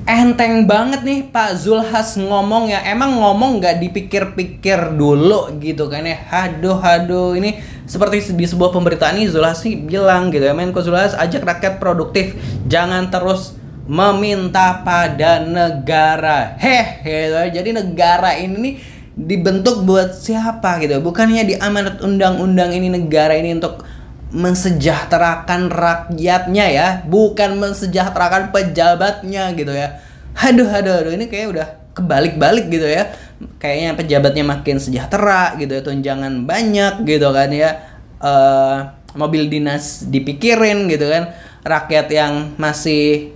enteng banget nih Pak Zulhas ngomong ya. Emang ngomong nggak dipikir-pikir dulu gitu kan ya. Aduh, ini seperti di sebuah pemberitaan nih Zulhas nih bilang gitu ya, Menko Zulhas ajak rakyat produktif, jangan terus meminta pada negara. Gitu. Jadi negara ini nih dibentuk buat siapa gitu. Bukannya di amanat undang-undang ini negara ini untuk mensejahterakan rakyatnya ya, bukan mensejahterakan pejabatnya gitu ya. Aduh, ini kayak udah kebalik-balik gitu ya. Kayaknya pejabatnya makin sejahtera gitu ya, tunjangan banyak gitu kan ya. Mobil dinas dipikirin gitu kan. Rakyat yang masih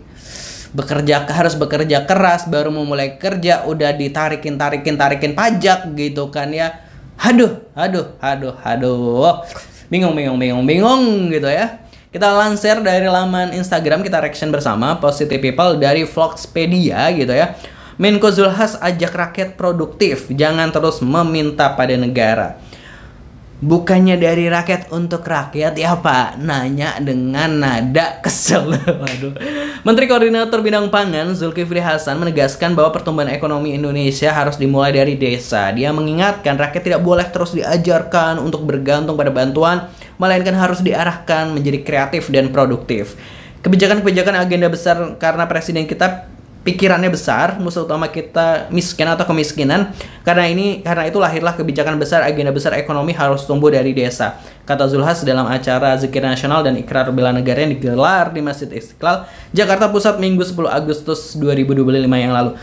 harus bekerja keras baru memulai kerja udah ditarikin pajak gitu kan ya. Aduh. Bingung gitu ya. Kita lansir dari laman Instagram, kita reaction bersama Positive People dari Vlogspedia gitu ya. Menko Zulhas ajak rakyat produktif, jangan terus meminta pada negara. Bukannya dari rakyat untuk rakyat ya Pak, nanya dengan nada kesel. Waduh. Menteri Koordinator Bidang Pangan Zulkifli Hasan menegaskan bahwa pertumbuhan ekonomi Indonesia harus dimulai dari desa. Dia mengingatkan rakyat tidak boleh terus diajarkan untuk bergantung pada bantuan, melainkan harus diarahkan menjadi kreatif dan produktif. Kebijakan-kebijakan agenda besar karena presiden kita pikirannya besar, musuh utama kita miskin atau kemiskinan. Karena itu lahirlah kebijakan besar, agenda besar ekonomi harus tumbuh dari desa, kata Zulhas dalam acara Zikir Nasional dan Ikrar Bela Negara yang digelar di Masjid Istiqlal, Jakarta Pusat Minggu 10 Agustus 2025 yang lalu.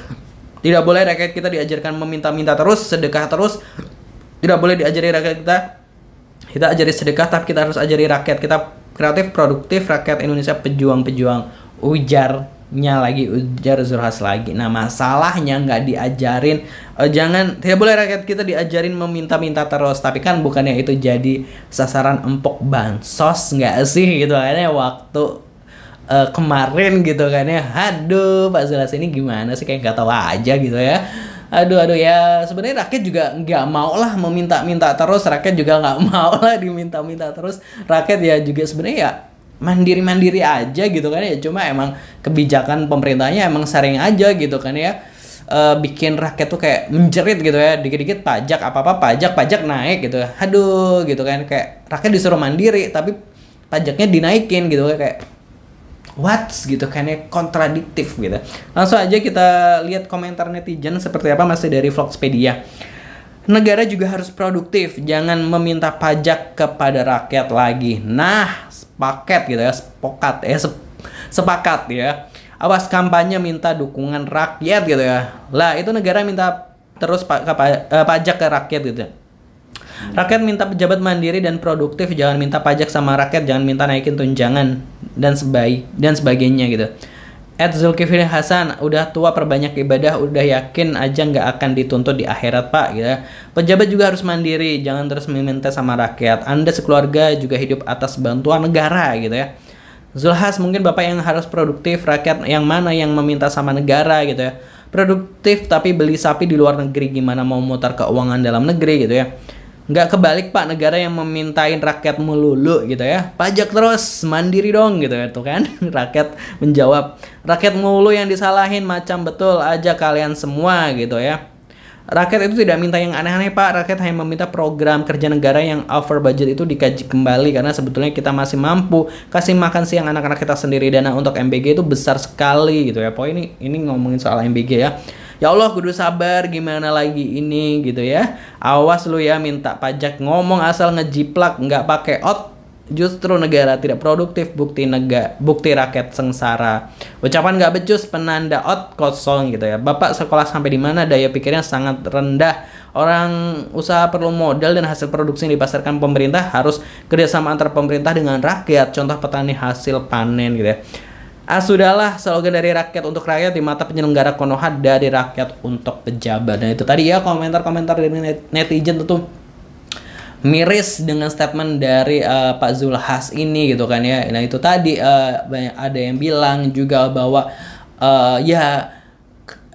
Tidak boleh rakyat kita diajarkan meminta-minta terus, sedekah terus. Tidak boleh diajari rakyat kita ajari sedekah, tapi kita harus ajari rakyat kita kreatif, produktif, rakyat Indonesia pejuang-pejuang. Ujar Zulhas lagi. Nah, masalahnya nggak diajarin, tidak boleh rakyat kita diajarin meminta-minta terus. Tapi kan bukannya itu jadi sasaran empuk bansos nggak sih gitu kan ya waktu kemarin gitu kan ya. Aduh, Pak Zulhas ini gimana sih, kayak nggak tahu aja gitu ya. Aduh ya, sebenarnya rakyat juga nggak mau lah meminta-minta terus, rakyat juga nggak mau lah diminta-minta terus. Rakyat ya juga sebenarnya ya mandiri aja gitu kan ya, cuma emang kebijakan pemerintahnya emang sering aja gitu kan ya, bikin rakyat tuh kayak menjerit gitu ya, dikit-dikit pajak apa-apa pajak naik gitu. Aduh gitu kan, kayak rakyat disuruh mandiri tapi pajaknya dinaikin gitu kayak what gitu kan ya, kontradiktif gitu. Langsung aja kita lihat komentar netizen seperti apa, masih dari Vlogspedia. Negara juga harus produktif, jangan meminta pajak kepada rakyat lagi. Nah, sepakat ya. Awas kampanye minta dukungan rakyat gitu ya. Lah, itu negara minta terus pajak ke rakyat gitu. Rakyat minta pejabat mandiri dan produktif, jangan minta pajak sama rakyat, jangan minta naikin tunjangan dan sebagainya gitu. Zulkifli Hasan, udah tua perbanyak ibadah, udah yakin aja nggak akan dituntut di akhirat Pak gitu. Pejabat juga harus mandiri, jangan terus meminta sama rakyat. Anda sekeluarga juga hidup atas bantuan negara gitu ya. Zulhas, mungkin Bapak yang harus produktif, rakyat yang mana yang meminta sama negara gitu ya. Produktif tapi beli sapi di luar negeri, gimana mau mutar keuangan dalam negeri gitu ya. Nggak kebalik Pak, negara yang memintain rakyat melulu gitu ya. Pajak terus, mandiri dong gitu ya, tuh kan. Rakyat menjawab, rakyat melulu yang disalahin, macam betul aja kalian semua gitu ya. Rakyat itu tidak minta yang aneh-aneh Pak, rakyat hanya meminta program kerja negara yang over budget itu dikaji kembali, karena sebetulnya kita masih mampu kasih makan siang anak-anak kita sendiri. Dana untuk MBG itu besar sekali gitu ya. Pokoknya ini ngomongin soal MBG ya. Ya Allah, kudu sabar, gimana lagi ini gitu ya. Awas lu ya minta pajak, ngomong asal ngejiplak, nggak pakai ot. Justru negara tidak produktif, bukti rakyat sengsara. Ucapan nggak becus, penanda ot kosong gitu ya. Bapak sekolah sampai di mana, daya pikirnya sangat rendah. Orang usaha perlu modal dan hasil produksi yang dipasarkan pemerintah harus kerjasama antar pemerintah dengan rakyat. Contoh petani hasil panen gitu ya. Sudahlah, slogan dari rakyat untuk rakyat di mata penyelenggara Konoha dari rakyat untuk pejabat. Nah itu tadi ya komentar-komentar dari netizen tuh miris dengan statement dari Pak Zulhas ini gitu kan ya. Nah itu tadi ada yang bilang juga bahwa ya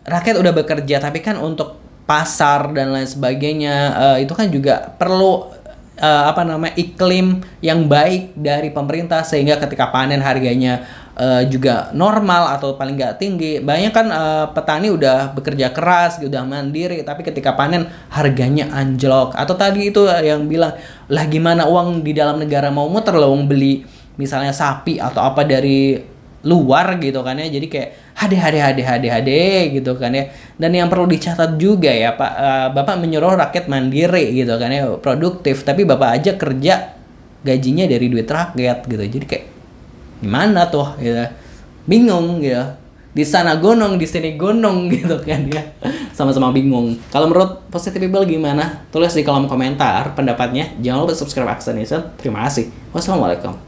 rakyat udah bekerja, tapi kan untuk pasar dan lain sebagainya itu kan juga perlu iklim yang baik dari pemerintah, sehingga ketika panen harganya juga normal atau paling nggak tinggi. Banyak kan petani udah bekerja keras, udah mandiri, tapi ketika panen harganya anjlok. Atau tadi itu yang bilang, lah gimana uang di dalam negara mau muter loh, beli misalnya sapi atau apa dari luar gitu kan ya. Jadi kayak hade gitu kan ya. Dan yang perlu dicatat juga ya Pak, Bapak menyuruh rakyat mandiri gitu kan ya, produktif, tapi Bapak aja kerja gajinya dari duit rakyat gitu. Jadi kayak gimana tuh gitu. Bingung gitu. Di sana gonong, di sini gonong gitu kan ya. Sama-sama bingung. Kalau menurut Positive People gimana? Tulis di kolom komentar pendapatnya. Jangan lupa subscribe Action Nation. Terima kasih. Wassalamualaikum.